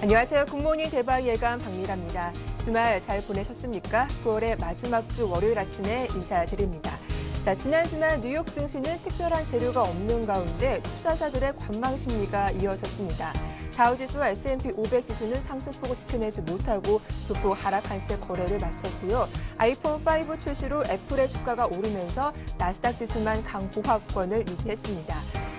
안녕하세요. 굿모닝 대박 예감 박미라입니다. 주말 잘 보내셨습니까? 9월의 마지막 주 월요일 아침에 인사드립니다. 지난 주말 뉴욕 증시는 특별한 재료가 없는 가운데 투자자들의 관망 심리가 이어졌습니다. 다우지수와 S&P 500 지수는 상승폭을 지켜내지 못하고 소폭 하락한 채 거래를 마쳤고요. 아이폰 5 출시로 애플의 주가가 오르면서 나스닥 지수만 강보합권을 유지했습니다.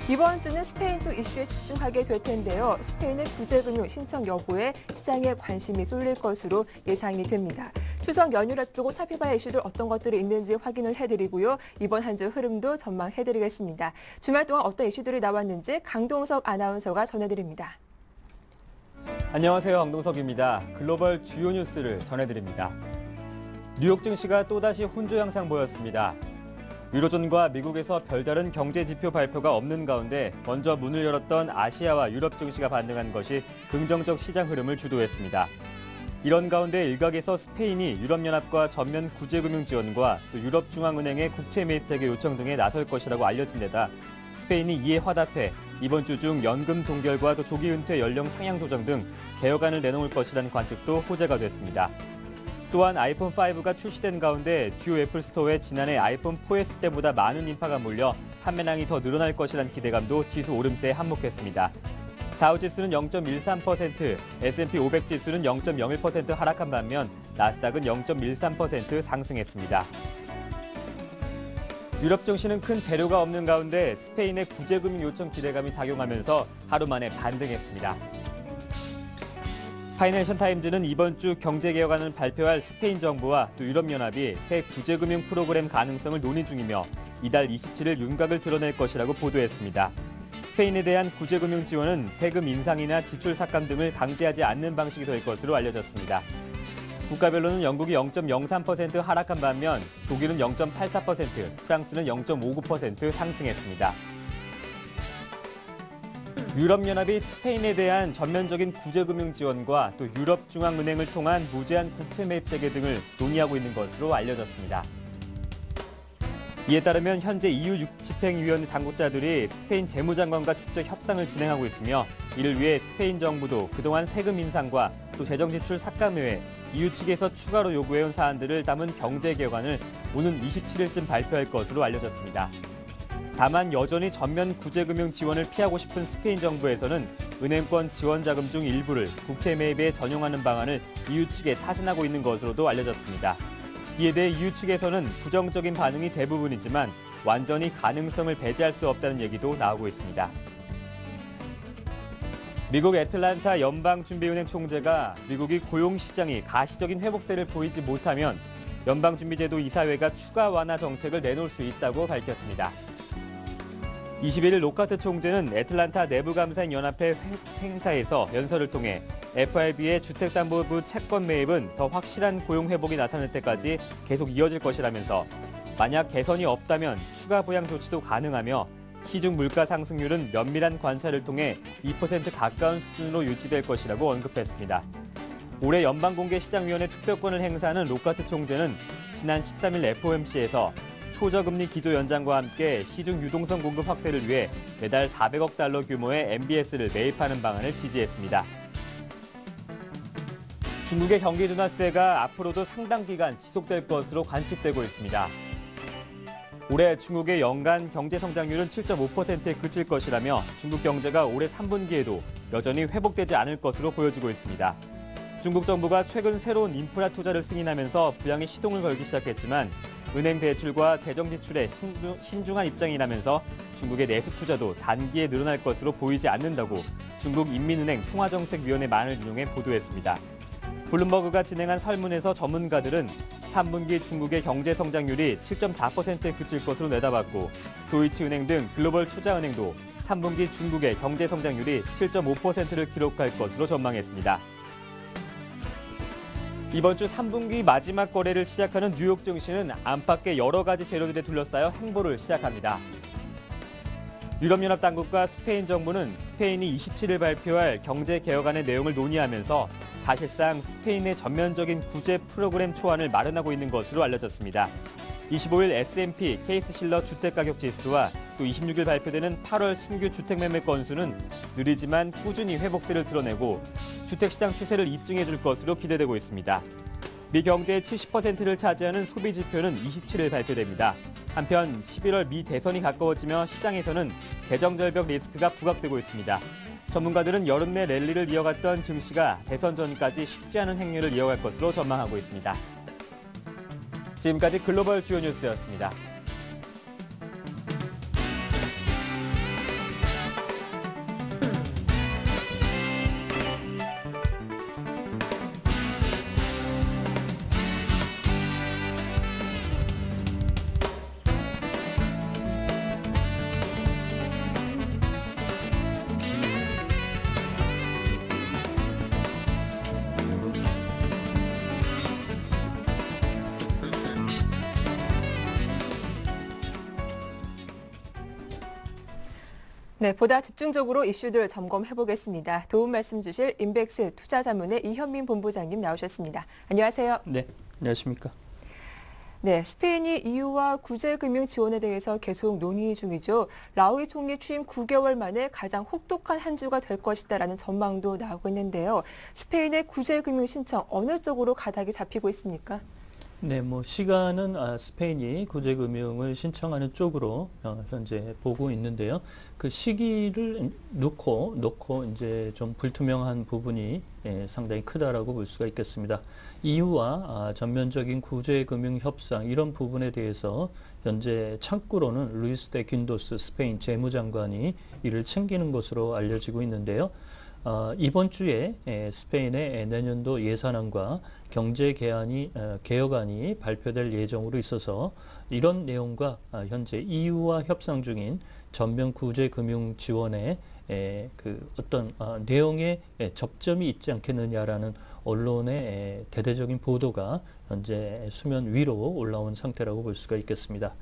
이번 주는 스페인 쪽 이슈에 집중하게 될 텐데요. 스페인의 구제금융 신청 여부에 시장에 관심이 쏠릴 것으로 예상이 됩니다. 추석 연휴를 앞두고 살펴봐야 이슈들 어떤 것들이 있는지 확인을 해드리고요. 이번 한 주 흐름도 전망해드리겠습니다. 주말 동안 어떤 이슈들이 나왔는지 강동석 아나운서가 전해드립니다. 안녕하세요. 강동석입니다. 글로벌 주요 뉴스를 전해드립니다. 뉴욕 증시가 또다시 혼조 양상 보였습니다. 유로존과 미국에서 별다른 경제 지표 발표가 없는 가운데 먼저 문을 열었던 아시아와 유럽 증시가 반등한 것이 긍정적 시장 흐름을 주도했습니다. 이런 가운데 일각에서 스페인이 유럽연합과 전면 구제금융 지원과 또 유럽중앙은행의 국채 매입 재개 요청 등에 나설 것이라고 알려진 데다 스페인이 이에 화답해 이번 주 중 연금 동결과 또 조기 은퇴 연령 상향 조정 등 개혁안을 내놓을 것이라는 관측도 호재가 됐습니다. 또한 아이폰 5가 출시된 가운데 주요 애플 스토어에 지난해 아이폰 4S 때보다 많은 인파가 몰려 판매량이 더 늘어날 것이라는 기대감도 지수 오름세에 한몫했습니다. 다우지수는 0.13%, S&P 500 지수는 0.01% 하락한 반면 나스닥은 0.13% 상승했습니다. 유럽 증시는 큰 재료가 없는 가운데 스페인의 구제금융 요청 기대감이 작용하면서 하루 만에 반등했습니다. 파이낸셜 타임즈는 이번 주 경제개혁안을 발표할 스페인 정부와 또 유럽연합이 새 구제금융 프로그램 가능성을 논의 중이며 이달 27일 윤곽을 드러낼 것이라고 보도했습니다. 스페인에 대한 구제금융 지원은 세금 인상이나 지출 삭감 등을 강제하지 않는 방식이 될 것으로 알려졌습니다. 국가별로는 영국이 0.03% 하락한 반면 독일은 0.84%, 프랑스는 0.59% 상승했습니다. 유럽연합이 스페인에 대한 전면적인 구제금융 지원과 또 유럽중앙은행을 통한 무제한 국채 매입 재개 등을 논의하고 있는 것으로 알려졌습니다. 이에 따르면 현재 EU 집행위원회 당국자들이 스페인 재무장관과 직접 협상을 진행하고 있으며 이를 위해 스페인 정부도 그동안 세금 인상과 또 재정지출 삭감 외에 EU 측에서 추가로 요구해온 사안들을 담은 경제개혁안을 오는 27일쯤 발표할 것으로 알려졌습니다. 다만 여전히 전면 구제금융 지원을 피하고 싶은 스페인 정부에서는 은행권 지원 자금 중 일부를 국채 매입에 전용하는 방안을 EU 측에 타진하고 있는 것으로도 알려졌습니다. 이에 대해 EU 측에서는 부정적인 반응이 대부분이지만 완전히 가능성을 배제할 수 없다는 얘기도 나오고 있습니다. 미국 애틀란타 연방준비은행 총재가 미국이 고용시장이 가시적인 회복세를 보이지 못하면 연방준비제도 이사회가 추가 완화 정책을 내놓을 수 있다고 밝혔습니다. 21일 로카트 총재는 애틀란타 내부감사인연합회 행사에서 연설을 통해 FRB의 주택담보부 채권 매입은 더 확실한 고용 회복이 나타날 때까지 계속 이어질 것이라면서 만약 개선이 없다면 추가 부양 조치도 가능하며 시중 물가 상승률은 면밀한 관찰을 통해 2% 가까운 수준으로 유지될 것이라고 언급했습니다. 올해 연방공개시장위원회 투표권을 행사하는 로카트 총재는 지난 13일 FOMC에서 초저금리 기조 연장과 함께 시중 유동성 공급 확대를 위해 매달 400억 달러 규모의 MBS를 매입하는 방안을 지지했습니다. 중국의 경기 둔화세가 앞으로도 상당 기간 지속될 것으로 관측되고 있습니다. 올해 중국의 연간 경제 성장률은 7.5%에 그칠 것이라며 중국 경제가 올해 3분기에도 여전히 회복되지 않을 것으로 보여지고 있습니다. 중국 정부가 최근 새로운 인프라 투자를 승인하면서 부양에 시동을 걸기 시작했지만 은행 대출과 재정 지출에 신중한 입장이라면서 중국의 내수 투자도 단기에 늘어날 것으로 보이지 않는다고 중국 인민은행 통화정책위원회만을 인용해 보도했습니다. 블룸버그가 진행한 설문에서 전문가들은 3분기 중국의 경제 성장률이 7.4%에 그칠 것으로 내다봤고 도이치은행 등 글로벌 투자은행도 3분기 중국의 경제 성장률이 7.5%를 기록할 것으로 전망했습니다. 이번 주 3분기 마지막 거래를 시작하는 뉴욕 증시는 안팎의 여러 가지 재료들에 둘러싸여 행보를 시작합니다. 유럽연합 당국과 스페인 정부는 스페인이 27일 발표할 경제개혁안의 내용을 논의하면서 사실상 스페인의 전면적인 구제 프로그램 초안을 마련하고 있는 것으로 알려졌습니다. 25일 S&P 케이스실러 주택가격지수와 또 26일 발표되는 8월 신규 주택매매 건수는 느리지만 꾸준히 회복세를 드러내고 주택시장 추세를 입증해 줄 것으로 기대되고 있습니다. 미 경제의 70%를 차지하는 소비 지표는 27일 발표됩니다. 한편 11월 미 대선이 가까워지며 시장에서는 재정절벽 리스크가 부각되고 있습니다. 전문가들은 여름 내 랠리를 이어갔던 증시가 대선 전까지 쉽지 않은 행렬을 이어갈 것으로 전망하고 있습니다. 지금까지 글로벌 주요 뉴스였습니다. 네, 보다 집중적으로 이슈들 점검해 보겠습니다. 도움 말씀 주실 인백스 투자자문의 이현민 본부장님 나오셨습니다. 안녕하세요. 네, 안녕하십니까. 네, 스페인이 EU와 구제금융 지원에 대해서 계속 논의 중이죠. 라우이 총리 취임 9개월 만에 가장 혹독한 한 주가 될 것이다라는 전망도 나오고 있는데요. 스페인의 구제금융 신청 어느 쪽으로 가닥이 잡히고 있습니까? 네, 시간은 스페인이 구제금융을 신청하는 쪽으로 현재 보고 있는데요. 그 시기를 놓고 이제 좀 불투명한 부분이 상당히 크다라고 볼 수가 있겠습니다. EU와 전면적인 구제금융 협상 이런 부분에 대해서 현재 창구로는 루이스 데 귄도스 스페인 재무장관이 이를 챙기는 것으로 알려지고 있는데요. 이번 주에 스페인의 내년도 예산안과 경제 개혁안이 발표될 예정으로 있어서 이런 내용과 현재 EU와 협상 중인 전면 구제 금융 지원의 그 어떤 내용에 접점이 있지 않겠느냐라는 언론의 대대적인 보도가 현재 수면 위로 올라온 상태라고 볼 수가 있겠습니다.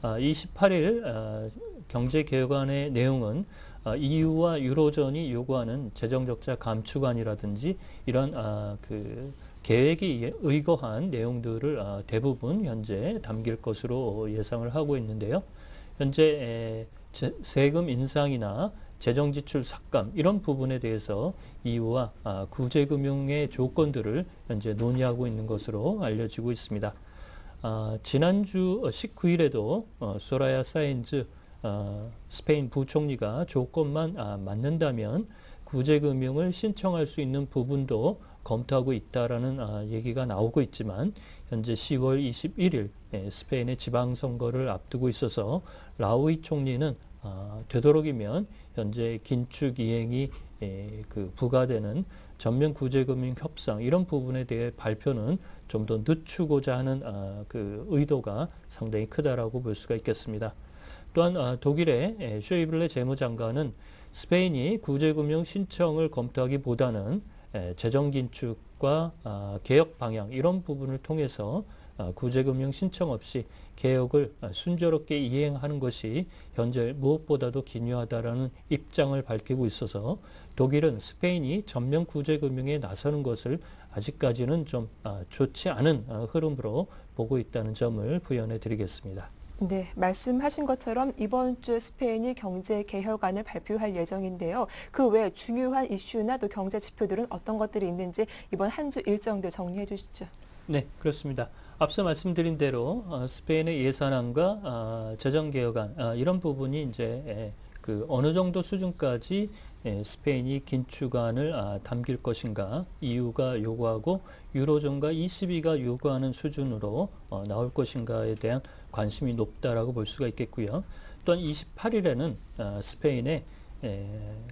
28일 경제 개혁안의 내용은 EU와 유로존이 요구하는 재정 적자 감축안이라든지 이런 그 계획이 의거한 내용들을 대부분 현재 담길 것으로 예상을 하고 있는데요. 현재 세금 인상이나 재정 지출 삭감 이런 부분에 대해서 EU와 구제금융의 조건들을 현재 논의하고 있는 것으로 알려지고 있습니다. 지난주 19일에도 소라야 사인즈 스페인 부총리가 조건만 맞는다면 구제금융을 신청할 수 있는 부분도 검토하고 있다라는 얘기가 나오고 있지만 현재 10월 21일 스페인의 지방선거를 앞두고 있어서 라우이 총리는 되도록이면 현재 긴축 이행이 그 부과되는 전면 구제금융 협상 이런 부분에 대해 발표는 좀 더 늦추고자 하는 그 의도가 상당히 크다라고 볼 수가 있겠습니다. 또한 독일의 쇼이블레 재무장관은 스페인이 구제금융 신청을 검토하기보다는 재정 긴축과 개혁 방향 이런 부분을 통해서 구제금융 신청 없이 개혁을 순조롭게 이행하는 것이 현재 무엇보다도 기묘하다라는 입장을 밝히고 있어서 독일은 스페인이 전면 구제금융에 나서는 것을 아직까지는 좀 좋지 않은 흐름으로 보고 있다는 점을 부연해 드리겠습니다. 네, 말씀하신 것처럼 이번 주 스페인이 경제 개혁안을 발표할 예정인데요. 그 외 중요한 이슈나 또 경제 지표들은 어떤 것들이 있는지 이번 한 주 일정들 정리해 주시죠. 네, 그렇습니다. 앞서 말씀드린 대로 스페인의 예산안과 재정 개혁안 이런 부분이 이제 그 어느 정도 수준까지 스페인이 긴축안을 담길 것인가, EU가 요구하고 유로존과 ECB가 요구하는 수준으로 나올 것인가에 대한 관심이 높다라고 볼 수가 있겠고요. 또한 28일에는 스페인의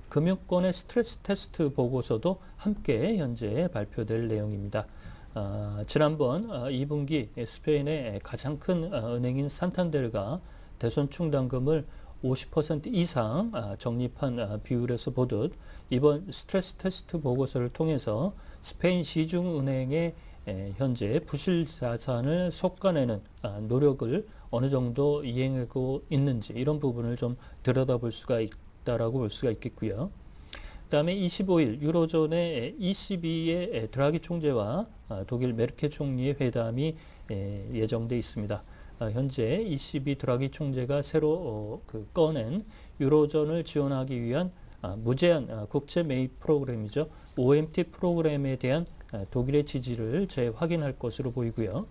금융권의 스트레스 테스트 보고서도 함께 현재 발표될 내용입니다. 지난번 2분기 스페인의 가장 큰 은행인 산탄데르가 대손 충당금을 50% 이상 적립한 비율에서 보듯 이번 스트레스 테스트 보고서를 통해서 스페인 시중은행의 현재 부실 자산을 솎아내는 노력을 어느 정도 이행하고 있는지 이런 부분을 좀 들여다볼 수가 있다라고 볼 수가 있겠고요. 그다음에 25일 유로존의 ECB의 드라기 총재와 독일 메르켈 총리의 회담이 예정돼 있습니다. 현재 ECB 드라기 총재가 새로 꺼낸 유로존을 지원하기 위한 무제한 국제 매입 프로그램이죠. OMT 프로그램에 대한 독일의 지지를 재확인할 것으로 보이고요.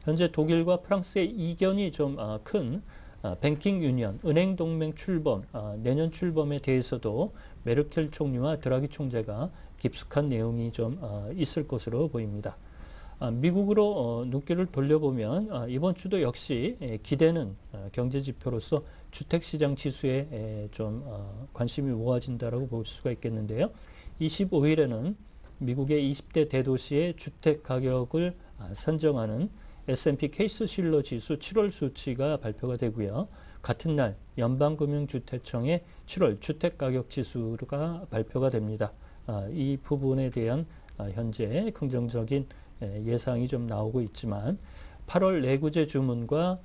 현재 독일과 프랑스의 이견이 좀 큰 뱅킹 유니언, 은행 동맹 출범, 내년 출범에 대해서도 메르켈 총리와 드라기 총재가 깊숙한 내용이 좀 있을 것으로 보입니다. 미국으로 눈길을 돌려보면 이번 주도 역시 기대는 경제 지표로서 주택시장 지수에 좀 관심이 모아진다라고 볼 수가 있겠는데요. 25일에는 미국의 20대 대도시의 주택 가격을 산정하는 S&P 케이스-실러 지수 7월 수치가 발표가 되고요. 같은 날 연방금융주택청의 7월 주택가격 지수가 발표가 됩니다. 이 부분에 대한 현재 긍정적인 예상이 좀 나오고 있지만 8월 내구재 주문과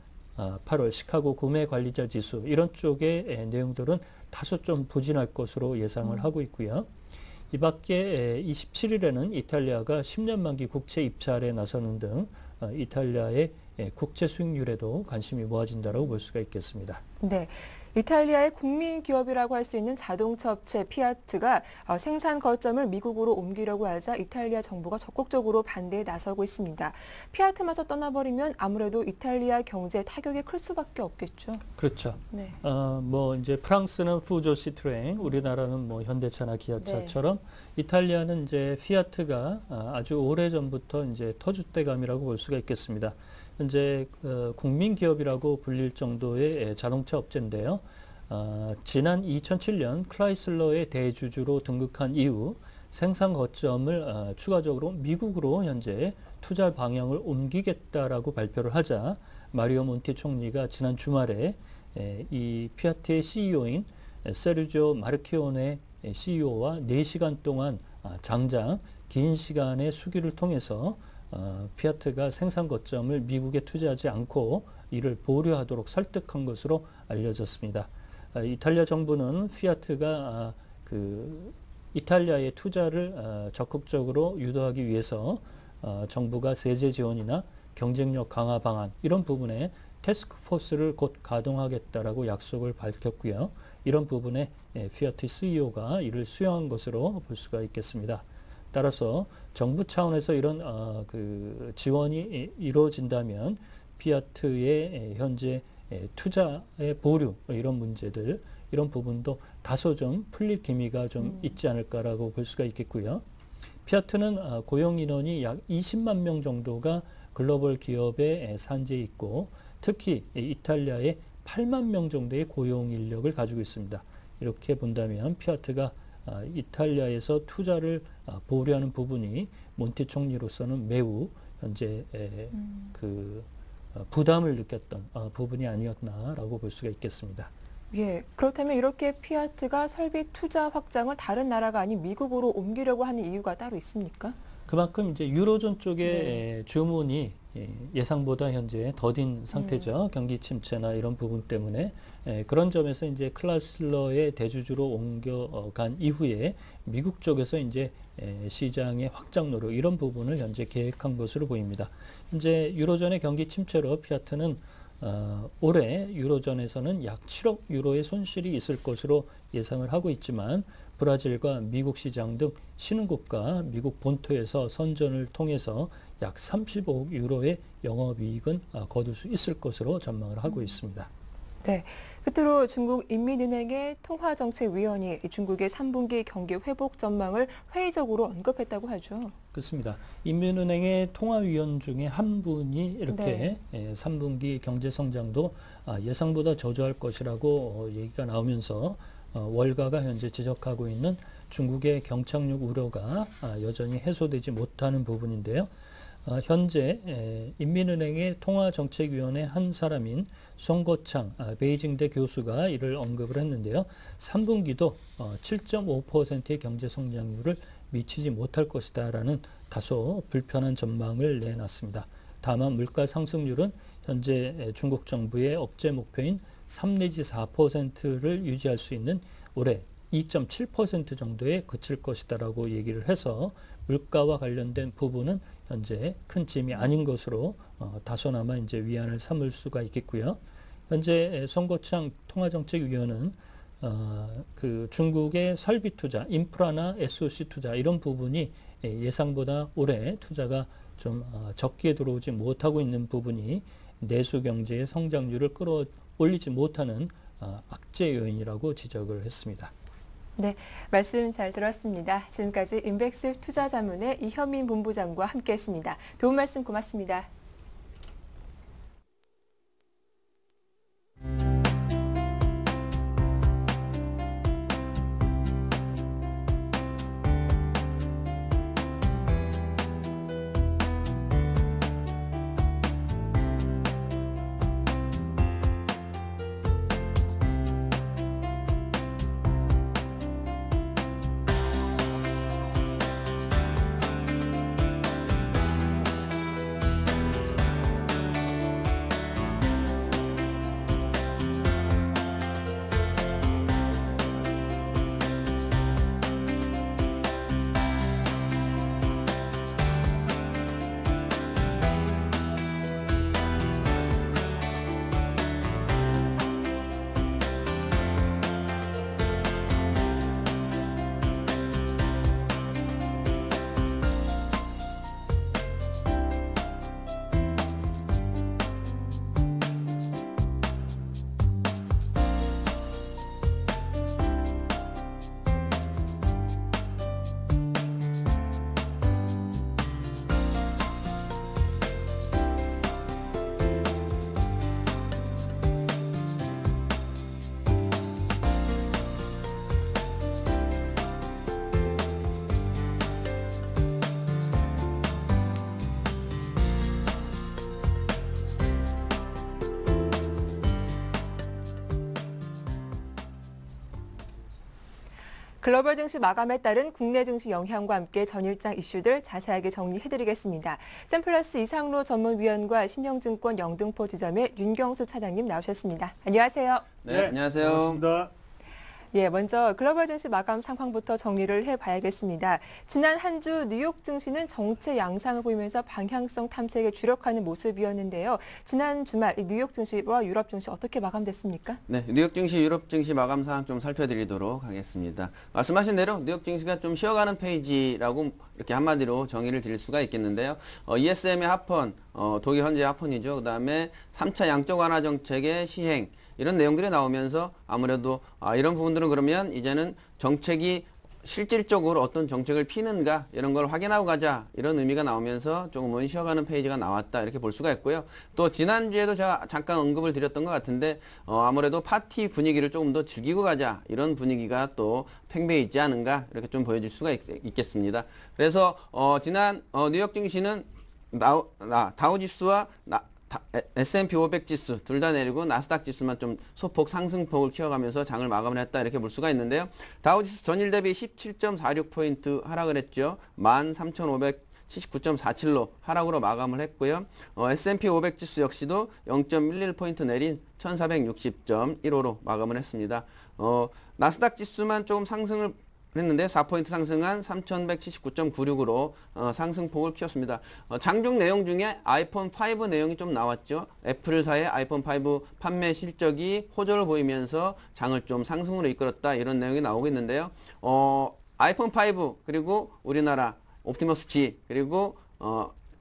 8월 시카고 구매 관리자 지수 이런 쪽의 내용들은 다소 좀 부진할 것으로 예상을 하고 있고요. 이 밖에 27일에는 이탈리아가 10년 만기 국채 입찰에 나서는 등 이탈리아의 국채 수익률에도 관심이 모아진다고 볼 수가 있겠습니다. 네. 이탈리아의 국민 기업이라고 할 수 있는 자동차 업체 피아트가 생산 거점을 미국으로 옮기려고 하자 이탈리아 정부가 적극적으로 반대에 나서고 있습니다. 피아트마저 떠나버리면 아무래도 이탈리아 경제 타격이 클 수밖에 없겠죠. 그렇죠. 네. 뭐 이제 프랑스는 푸조 시트로엥, 우리나라는 뭐 현대차나 기아차처럼 이탈리아는 이제 피아트가 아주 오래 전부터 이제 터줏대감이라고 볼 수가 있겠습니다. 현재 국민 기업이라고 불릴 정도의 자동차 업체인데요. 지난 2007년 클라이슬러의 대주주로 등극한 이후 생산 거점을 추가적으로 미국으로 현재 투자 방향을 옮기겠다라고 발표를 하자 마리오 몬티 총리가 지난 주말에 이 피아트의 CEO인 세르지오 마르키오네 CEO와 4시간 동안 장장 긴 시간의 수기를 통해서 피아트가 생산 거점을 미국에 투자하지 않고 이를 보류하도록 설득한 것으로 알려졌습니다. 이탈리아 정부는 피아트가 이탈리아의 투자를 적극적으로 유도하기 위해서 정부가 세제 지원이나 경쟁력 강화 방안 이런 부분에 태스크포스를 곧 가동하겠다라고 약속을 밝혔고요. 이런 부분에 피아트 CEO가 이를 수용한 것으로 볼 수가 있겠습니다. 따라서 정부 차원에서 이런 지원이 이루어진다면 피아트의 현재 투자의 보류 이런 문제들 이런 부분도 다소 좀 풀릴 기미가 좀 있지 않을까라고 볼 수가 있겠고요. 피아트는 고용 인원이 약 20만 명 정도가 글로벌 기업에 산재해 있고 특히 이탈리아에 8만 명 정도의 고용 인력을 가지고 있습니다. 이렇게 본다면 피아트가 이탈리아에서 투자를 보류하는 부분이 몬티 총리로서는 매우 현재 부담을 느꼈던 부분이 아니었나라고 볼 수가 있겠습니다. 예, 그렇다면 이렇게 피아트가 설비 투자 확장을 다른 나라가 아닌 미국으로 옮기려고 하는 이유가 따로 있습니까? 그만큼 이제 유로존 쪽의 주문이 예상보다 현재 더딘 상태죠. 경기 침체나 이런 부분 때문에 그런 점에서 이제 클라이슬러의 대주주로 옮겨간 이후에 미국 쪽에서 이제 시장의 확장 노력 이런 부분을 현재 계획한 것으로 보입니다. 현재 유로존의 경기 침체로 피아트는 올해 유로존에서는 약 7억 유로의 손실이 있을 것으로 예상을 하고 있지만 브라질과 미국 시장 등 신흥국가 미국 본토에서 선전을 통해서 약 35억 유로의 영업이익은 거둘 수 있을 것으로 전망을 하고 있습니다. 네, 끝으로 중국 인민은행의 통화정책위원이 중국의 3분기 경기 회복 전망을 회의적으로 언급했다고 하죠. 그렇습니다. 인민은행의 통화위원 중에 한 분이 이렇게 3분기 경제 성장도 예상보다 저조할 것이라고 얘기가 나오면서 월가가 현재 지적하고 있는 중국의 경착륙 우려가 여전히 해소되지 못하는 부분인데요. 현재 인민은행의 통화정책위원회 한 사람인 송거창 베이징대 교수가 이를 언급을 했는데요. 3분기도 7.5%의 경제 성장률을 미치지 못할 것이다라는 다소 불편한 전망을 내놨습니다. 다만 물가 상승률은 현재 중국 정부의 억제 목표인 3 내지 4%를 유지할 수 있는 올해 2.7% 정도에 그칠 것이다라고 얘기를 해서 물가와 관련된 부분은 현재 큰 짐이 아닌 것으로 다소나마 이제 위안을 삼을 수가 있겠고요. 현재 송거창 통화정책위원은 그 중국의 설비 투자, 인프라나 SOC 투자 이런 부분이 예상보다 올해 투자가 좀 적게 들어오지 못하고 있는 부분이 내수 경제의 성장률을 끌어올리지 못하는 악재 요인이라고 지적을 했습니다. 네, 말씀 잘 들었습니다. 지금까지 인백스 투자자문의 이현민 본부장과 함께했습니다. 도움 말씀 고맙습니다. 글로벌 증시 마감에 따른 국내 증시 영향과 함께 전일장 이슈들 자세하게 정리해드리겠습니다. 샘플러스 이상로 전문위원과 신영증권 영등포 지점의 윤경수 차장님 나오셨습니다. 안녕하세요. 네, 안녕하세요. 반갑습니다. 예, 먼저 글로벌 증시 마감 상황부터 정리를 해봐야겠습니다. 지난 한 주 뉴욕 증시는 정체 양상을 보이면서 방향성 탐색에 주력하는 모습이었는데요. 지난 주말 뉴욕 증시와 유럽 증시 어떻게 마감됐습니까? 네, 뉴욕 증시, 유럽 증시 마감 상황 좀 살펴드리도록 하겠습니다. 말씀하신 대로 뉴욕 증시가 좀 쉬어가는 페이지라고 이렇게 한마디로 정의를 드릴 수가 있겠는데요. ESM의 하펀, 독일 현재 하펀이죠. 그다음에 3차 양적 완화 정책의 시행 이런 내용들이 나오면서 아무래도 이런 부분들은 그러면 이제는 정책이 실질적으로 어떤 정책을 피는가 이런 걸 확인하고 가자 이런 의미가 나오면서 조금은 쉬어가는 페이지가 나왔다 이렇게 볼 수가 있고요. 또 지난주에도 제가 잠깐 언급을 드렸던 것 같은데 아무래도 파티 분위기를 조금 더 즐기고 가자 이런 분위기가 또 팽배해 있지 않은가 이렇게 좀 보여줄 수가 있겠습니다. 그래서 지난 뉴욕 증시는 다우지수와 S&P 500 지수 둘 다 내리고 나스닥 지수만 좀 소폭 상승폭을 키워가면서 장을 마감을 했다 이렇게 볼 수가 있는데요. 다우지수 전일 대비 17.46포인트 하락을 했죠. 13,579.47로 하락으로 마감을 했고요. S&P 500 지수 역시도 0.11포인트 내린 1460.15로 마감을 했습니다. 나스닥 지수만 조금 상승을 했는데 4포인트 상승한 3,179.96으로 상승폭을 키웠습니다. 장중 내용 중에 아이폰 5 내용이 좀 나왔죠. 애플사의 아이폰 5 판매 실적이 호조를 보이면서 장을 좀 상승으로 이끌었다 이런 내용이 나오고 있는데요. 아이폰 5 그리고 우리나라 옵티머스 G 그리고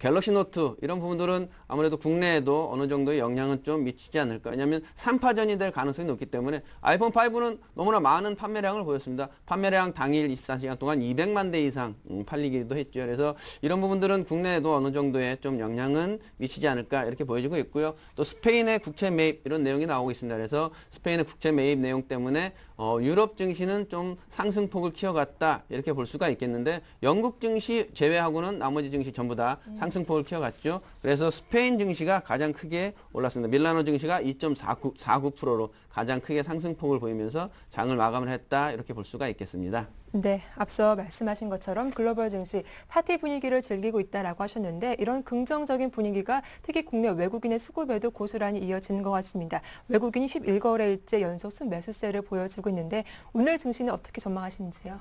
갤럭시 노트 이런 부분들은 아무래도 국내에도 어느 정도의 영향은 좀 미치지 않을까. 왜냐하면 3파전이 될 가능성이 높기 때문에 아이폰 5는 너무나 많은 판매량을 보였습니다. 판매량 당일 24시간 동안 200만 대 이상 팔리기도 했죠. 그래서 이런 부분들은 국내에도 어느 정도의 좀 영향은 미치지 않을까 이렇게 보여지고 있고요. 또 스페인의 국채 매입 이런 내용이 나오고 있습니다. 그래서 스페인의 국채 매입 내용 때문에 유럽 증시는 좀 상승폭을 키워갔다 이렇게 볼 수가 있겠는데 영국 증시 제외하고는 나머지 증시 전부 다 상승폭을 키워갔죠. 그래서 스페인 증시가 가장 크게 올랐습니다. 밀라노 증시가 2.49%로 가장 크게 상승폭을 보이면서 장을 마감을 했다 이렇게 볼 수가 있겠습니다. 네, 앞서 말씀하신 것처럼 글로벌 증시 파티 분위기를 즐기고 있다라고 하셨는데 이런 긍정적인 분위기가 특히 국내 외국인의 수급에도 고스란히 이어지는 것 같습니다. 외국인이 11거래일째 연속 순매수세를 보여주고 있는데 오늘 증시는 어떻게 전망하시는지요?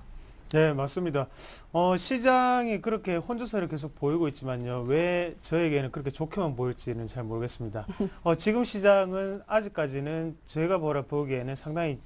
네, 맞습니다. 시장이 그렇게 혼조세를 계속 보이고 있지만요. 왜 저에게는 그렇게 좋게만 보일지는 잘 모르겠습니다. 지금 시장은 아직까지는 제가 보기에는 상당히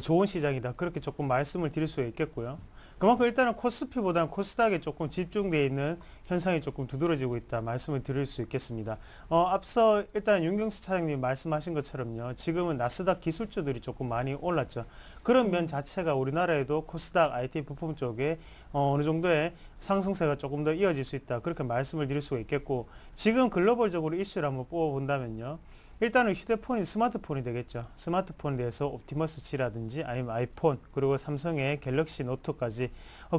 좋은 시장이다. 그렇게 조금 말씀을 드릴 수 있겠고요. 그만큼 일단은 코스피보다는 코스닥에 조금 집중되어 있는 현상이 조금 두드러지고 있다 말씀을 드릴 수 있겠습니다. 앞서 일단 윤경수 차장님 말씀하신 것처럼요. 지금은 나스닥 기술주들이 조금 많이 올랐죠. 그런 면 자체가 우리나라에도 코스닥 IT 부품 쪽에 어느 정도의 상승세가 조금 더 이어질 수 있다. 그렇게 말씀을 드릴 수가 있겠고, 지금 글로벌적으로 이슈를 한번 뽑아본다면요. 일단은 휴대폰이 스마트폰이 되겠죠. 스마트폰에 대해서 옵티머스 G라든지 아니면 아이폰, 그리고 삼성의 갤럭시 노트까지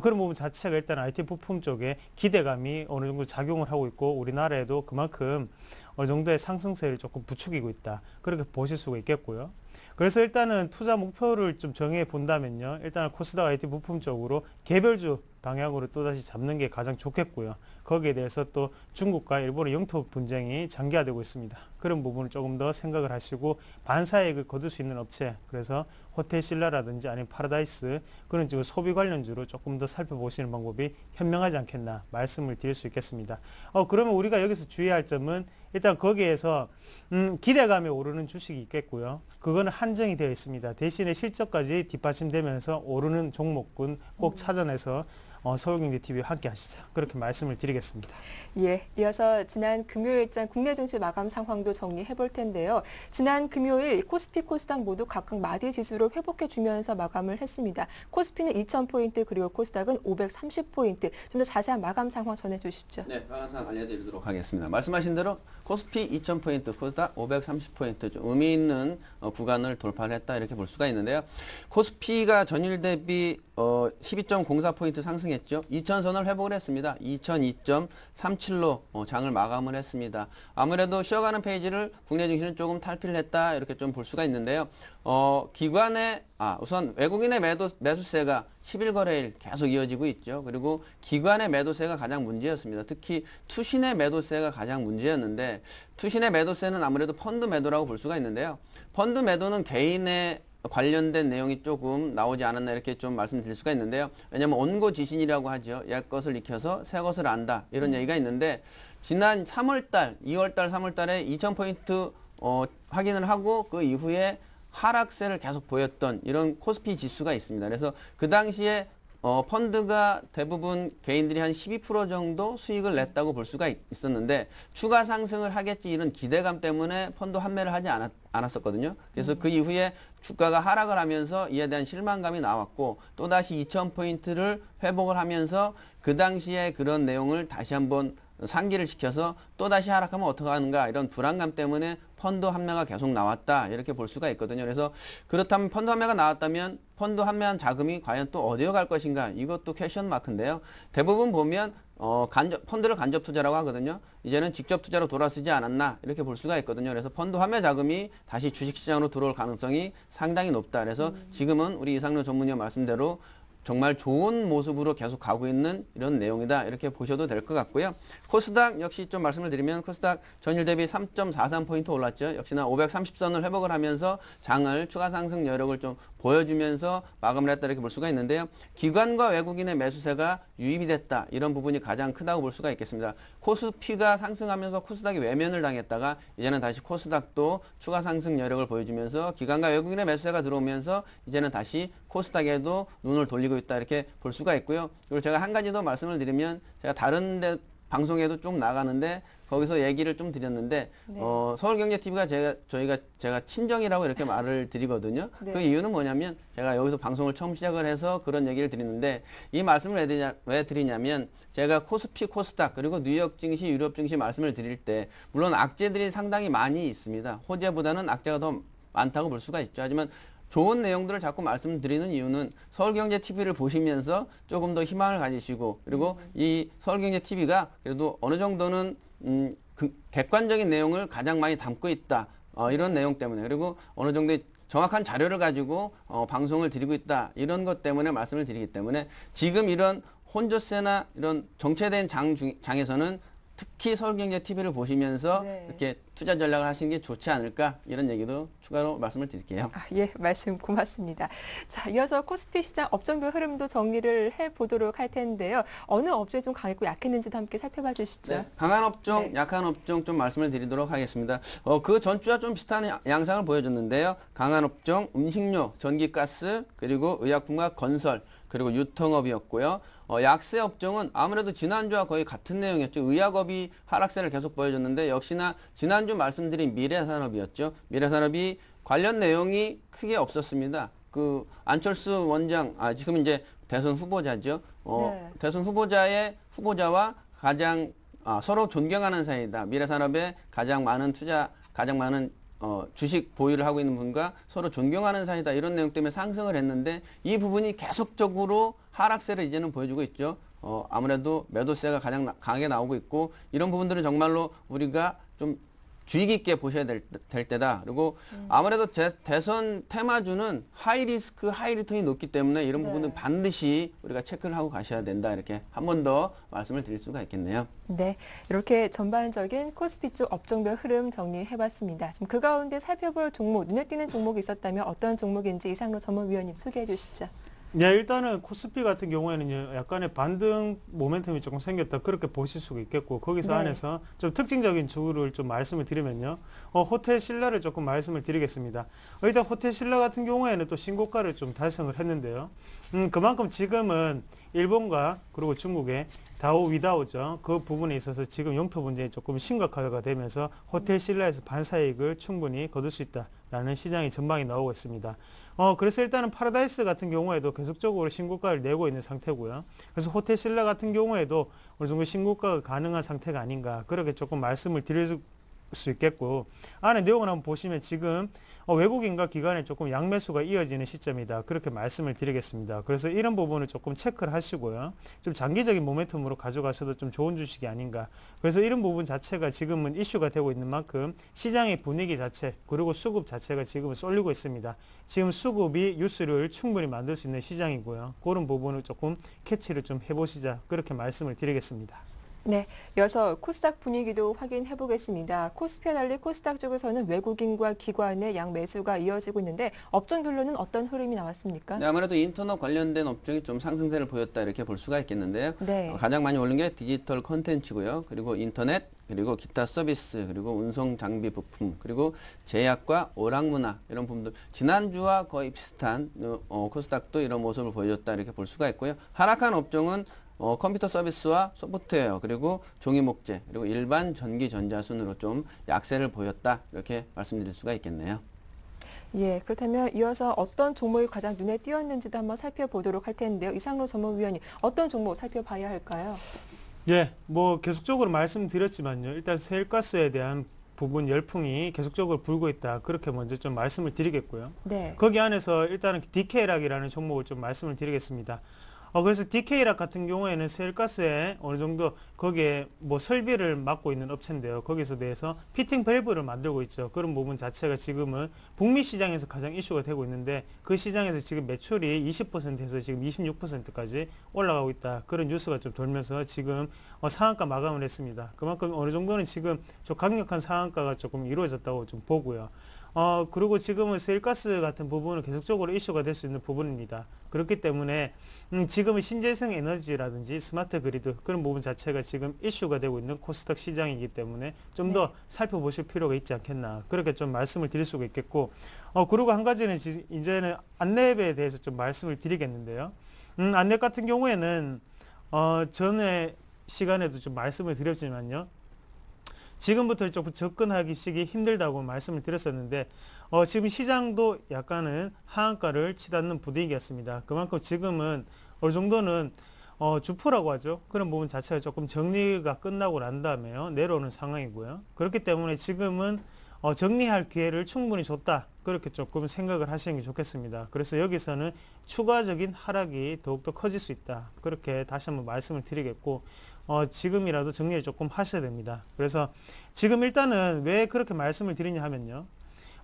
그런 부분 자체가 일단 IT 부품 쪽에 기대감이 어느 정도 작용을 하고 있고, 우리나라에도 그만큼 어느 정도의 상승세를 조금 부추기고 있다. 그렇게 보실 수가 있겠고요. 그래서 일단은 투자 목표를 좀 정해 본다면요. 일단 코스닥 IT 부품 쪽으로 개별주 방향으로 또다시 잡는 게 가장 좋겠고요. 거기에 대해서 또 중국과 일본의 영토 분쟁이 장기화되고 있습니다. 그런 부분을 조금 더 생각을 하시고 반사이익을 거둘 수 있는 업체, 그래서 호텔 신라라든지 아니면 파라다이스, 그런 지금 소비 관련주로 조금 더 살펴보시는 방법이 현명하지 않겠나 말씀을 드릴 수 있겠습니다. 그러면 우리가 여기서 주의할 점은 일단 거기에서 기대감에 오르는 주식이 있겠고요. 그거는 한정이 되어 있습니다. 대신에 실적까지 뒷받침되면서 오르는 종목군 꼭 찾아내서 서울경제TV와 함께 하시죠. 그렇게 말씀을 드리겠습니다. 예, 이어서 지난 금요일장 국내 증시 마감 상황도 정리해 볼 텐데요. 지난 금요일 코스피, 코스닥 모두 각각 마디 지수를 회복해 주면서 마감을 했습니다. 코스피는 2000포인트, 그리고 코스닥은 530포인트. 좀 더 자세한 마감 상황 전해 주시죠. 네, 마감 상황 알려드리도록 하겠습니다. 말씀하신 대로 코스피 2000포인트, 코스닥 530포인트 좀 의미 있는 구간을 돌파를 했다 이렇게 볼 수가 있는데요. 코스피가 전일 대비 12.04포인트 상승했죠. 2000선을 회복을 했습니다. 2002.37로 장을 마감을 했습니다. 아무래도 쉬어가는 페이지를 국내 증시는 조금 탈피를 했다 이렇게 좀 볼 수가 있는데요. 우선 외국인의 매수세가 11거래일 계속 이어지고 있죠. 그리고 기관의 매도세가 가장 문제였습니다. 특히 투신의 매도세가 가장 문제였는데, 투신의 매도세는 아무래도 펀드 매도라고 볼 수가 있는데요. 펀드 매도는 개인의 관련된 내용이 조금 나오지 않았나 이렇게 좀 말씀드릴 수가 있는데요. 왜냐하면 온고지신이라고 하죠. 옛 것을 익혀서 새 것을 안다 이런 얘기가 있는데, 지난 3월달, 2월달, 3월달에 2000포인트 확인을 하고 그 이후에 하락세를 계속 보였던 이런 코스피 지수가 있습니다. 그래서 그 당시에 펀드가 대부분 개인들이 한 12% 정도 수익을 냈다고 볼 수가 있었는데, 추가 상승을 하겠지 이런 기대감 때문에 펀드 환매를 하지 않았었거든요. 그래서 그 이후에 주가가 하락을 하면서 이에 대한 실망감이 나왔고, 또다시 2000포인트를 회복을 하면서 그 당시에 그런 내용을 다시 한번 상기를 시켜서 또다시 하락하면 어떡하는가 이런 불안감 때문에 펀드 환매가 계속 나왔다 이렇게 볼 수가 있거든요. 그래서 그렇다면 펀드 환매가 나왔다면 펀드 환매한 자금이 과연 또 어디로 갈 것인가, 이것도 퀘션 마크인데요. 대부분 보면 펀드를 간접 투자라고 하거든요. 이제는 직접 투자로 돌아서지 않았나 이렇게 볼 수가 있거든요. 그래서 펀드 환매 자금이 다시 주식시장으로 들어올 가능성이 상당히 높다. 그래서 지금은 우리 이상로 전문위원 말씀대로 정말 좋은 모습으로 계속 가고 있는 이런 내용이다 이렇게 보셔도 될 것 같고요. 코스닥 역시 좀 말씀을 드리면, 코스닥 전일 대비 3.43포인트 올랐죠. 역시나 530선을 회복을 하면서 장을 추가 상승 여력을 좀 보여주면서 마감을 했다 이렇게 볼 수가 있는데요. 기관과 외국인의 매수세가 유입이 됐다, 이런 부분이 가장 크다고 볼 수가 있겠습니다. 코스피가 상승하면서 코스닥이 외면을 당했다가 이제는 다시 코스닥도 추가 상승 여력을 보여주면서 기관과 외국인의 매수세가 들어오면서 이제는 다시 코스닥에도 눈을 돌리고 있다 이렇게 볼 수가 있고요. 그리고 제가 한 가지 더 말씀을 드리면, 제가 다른 데 방송에도 좀 나가는데 거기서 얘기를 좀 드렸는데, 네. 서울경제TV가 제가 친정이라고 이렇게 말을 드리거든요. 네. 그 이유는 뭐냐면, 제가 여기서 방송을 처음 시작을 해서 그런 얘기를 드리는데, 이 말씀을 왜 드리냐면, 제가 코스피, 코스닥, 그리고 뉴욕 증시, 유럽 증시 말씀을 드릴 때 물론 악재들이 상당히 많이 있습니다. 호재보다는 악재가 더 많다고 볼 수가 있죠. 하지만 좋은 내용들을 자꾸 말씀드리는 이유는 서울경제TV를 보시면서 조금 더 희망을 가지시고, 그리고 이 서울경제TV가 그래도 어느 정도는 객관적인 내용을 가장 많이 담고 있다, 이런 내용 때문에, 그리고 어느 정도의 정확한 자료를 가지고 방송을 드리고 있다. 이런 것 때문에 말씀을 드리기 때문에 지금 이런 혼조세나 이런 정체된 장에서는 특히 서울경제TV를 보시면서 네. 이렇게 투자 전략을 하시는 게 좋지 않을까 이런 얘기도 추가로 말씀을 드릴게요. 예, 말씀 고맙습니다. 자, 이어서 코스피 시장 업종별 흐름도 정리를 해보도록 할 텐데요. 어느 업종이 좀 강했고 약했는지도 함께 살펴봐 주시죠. 네, 강한 업종, 네. 약한 업종 좀 말씀을 드리도록 하겠습니다. 그 전주와 좀 비슷한 양상을 보여줬는데요. 강한 업종, 음식료, 전기가스, 그리고 의약품과 건설, 그리고 유통업이었고요. 약세 업종은 아무래도 지난주와 거의 같은 내용이었죠. 의약업이 하락세를 계속 보여줬는데 역시나 지난주 말씀드린 미래산업이었죠. 미래산업이 관련 내용이 크게 없었습니다. 그 안철수 원장, 지금 이제 대선 후보자죠. 네. 대선 후보자와 가장 서로 존경하는 사이다. 미래산업에 가장 많은 주식 보유를 하고 있는 분과 서로 존경하는 사이다. 이런 내용 때문에 상승을 했는데 이 부분이 계속적으로 하락세를 이제는 보여주고 있죠. 아무래도 매도세가 가장 강하게 나오고 있고 이런 부분들은 정말로 우리가 좀 주의 깊게 보셔야 될 때다. 그리고 아무래도 대선 테마주는 하이 리스크, 하이 리턴이 높기 때문에 이런 네. 부분은 반드시 우리가 체크를 하고 가셔야 된다. 이렇게 한 번 더 말씀을 드릴 수가 있겠네요. 네, 이렇게 전반적인 코스피 쪽 업종별 흐름 정리해봤습니다. 지금 그 가운데 살펴볼 종목, 눈에 띄는 종목이 있었다면 어떤 종목인지 이상로 전문위원님 소개해 주시죠. 네, 일단은 코스피 같은 경우에는요, 약간의 반등 모멘텀이 조금 생겼다. 그렇게 보실 수가 있겠고, 거기서 네. 안에서 좀 특징적인 주를 좀 말씀을 드리면요. 호텔 신라를 조금 말씀을 드리겠습니다. 일단 호텔 신라 같은 경우에는 또 신고가를 좀 달성을 했는데요. 그만큼 지금은 일본과 그리고 중국의 다오 위다오죠. 그 부분에 있어서 지금 영토 분쟁이 조금 심각화가 되면서 호텔 신라에서 반사이익을 충분히 거둘 수 있다라는 시장의 전망이 나오고 있습니다. 그래서 일단은 파라다이스 같은 경우에도 계속적으로 신고가를 내고 있는 상태고요. 그래서 호텔 신라 같은 경우에도 어느 정도 신고가가 가능한 상태가 아닌가 그렇게 조금 말씀을 드릴 수 있겠고 안에 내용을 한번 보시면 지금 외국인과 기관에 조금 양매수가 이어지는 시점이다. 그렇게 말씀을 드리겠습니다. 그래서 이런 부분을 조금 체크를 하시고요. 좀 장기적인 모멘텀으로 가져가셔도 좀 좋은 주식이 아닌가. 그래서 이런 부분 자체가 지금은 이슈가 되고 있는 만큼 시장의 분위기 자체 그리고 수급 자체가 지금은 쏠리고 있습니다. 지금 수급이 뉴스를 충분히 만들 수 있는 시장이고요. 그런 부분을 조금 캐치를 좀 해보시자. 그렇게 말씀을 드리겠습니다. 네, 이어서 코스닥 분위기도 확인해 보겠습니다. 코스피와 달리 코스닥 쪽에서는 외국인과 기관의 양매수가 이어지고 있는데 업종별로는 어떤 흐름이 나왔습니까? 네, 아무래도 인터넷 관련된 업종이 좀 상승세를 보였다 이렇게 볼 수가 있겠는데요. 네. 가장 많이 오른 게 디지털 콘텐츠고요. 그리고 인터넷, 그리고 기타 서비스, 그리고 운송 장비 부품, 그리고 제약과 오락문화 이런 부분들 지난주와 거의 비슷한 코스닥도 이런 모습을 보여줬다 이렇게 볼 수가 있고요. 하락한 업종은 컴퓨터 서비스와 소프트웨어 그리고 종이 목재 그리고 일반 전기 전자 순으로 좀 약세를 보였다 이렇게 말씀드릴 수가 있겠네요. 예, 그렇다면 이어서 어떤 종목이 가장 눈에 띄었는지도 한번 살펴보도록 할 텐데요. 이상로 전문위원님 어떤 종목 살펴봐야 할까요? 예, 뭐 계속적으로 말씀드렸지만요. 일단 세일가스에 대한 부분 열풍이 계속적으로 불고 있다. 그렇게 먼저 좀 말씀을 드리겠고요. 네. 거기 안에서 일단은 DK락이라는 종목을 좀 말씀을 드리겠습니다. 그래서 DK락 같은 경우에는 세일가스에 어느 정도 거기에 뭐 설비를 맡고 있는 업체인데요. 거기서 대해서 피팅 밸브를 만들고 있죠. 그런 부분 자체가 지금은 북미 시장에서 가장 이슈가 되고 있는데 그 시장에서 지금 매출이 20%에서 지금 26%까지 올라가고 있다. 그런 뉴스가 좀 돌면서 지금 상한가 마감을 했습니다. 그만큼 어느 정도는 지금 좀 강력한 상한가가 조금 이루어졌다고 좀 보고요. 그리고 지금은 세일가스 같은 부분은 계속적으로 이슈가 될 수 있는 부분입니다. 그렇기 때문에 지금은 신재생 에너지라든지 스마트 그리드 그런 부분 자체가 지금 이슈가 되고 있는 코스닥 시장이기 때문에 좀 더 살펴보실 필요가 있지 않겠나 그렇게 좀 말씀을 드릴 수가 있겠고 그리고 한 가지는 이제는 안내앱에 대해서 좀 말씀을 드리겠는데요. 안내앱 같은 경우에는 전에 시간에도 좀 말씀을 드렸지만요. 지금부터 조금 접근하기 힘들다고 말씀을 드렸었는데 지금 시장도 약간은 하한가를 치닫는 분위기였습니다. 그만큼 지금은 어느 정도는 주포라고 하죠. 그런 부분 자체가 조금 정리가 끝나고 난 다음에요. 내려오는 상황이고요. 그렇기 때문에 지금은 정리할 기회를 충분히 줬다. 그렇게 조금 생각을 하시는 게 좋겠습니다. 그래서 여기서는 추가적인 하락이 더욱더 커질 수 있다. 그렇게 다시 한번 말씀을 드리겠고 지금이라도 정리를 조금 하셔야 됩니다. 그래서 지금 일단은 왜 그렇게 말씀을 드리냐 하면요.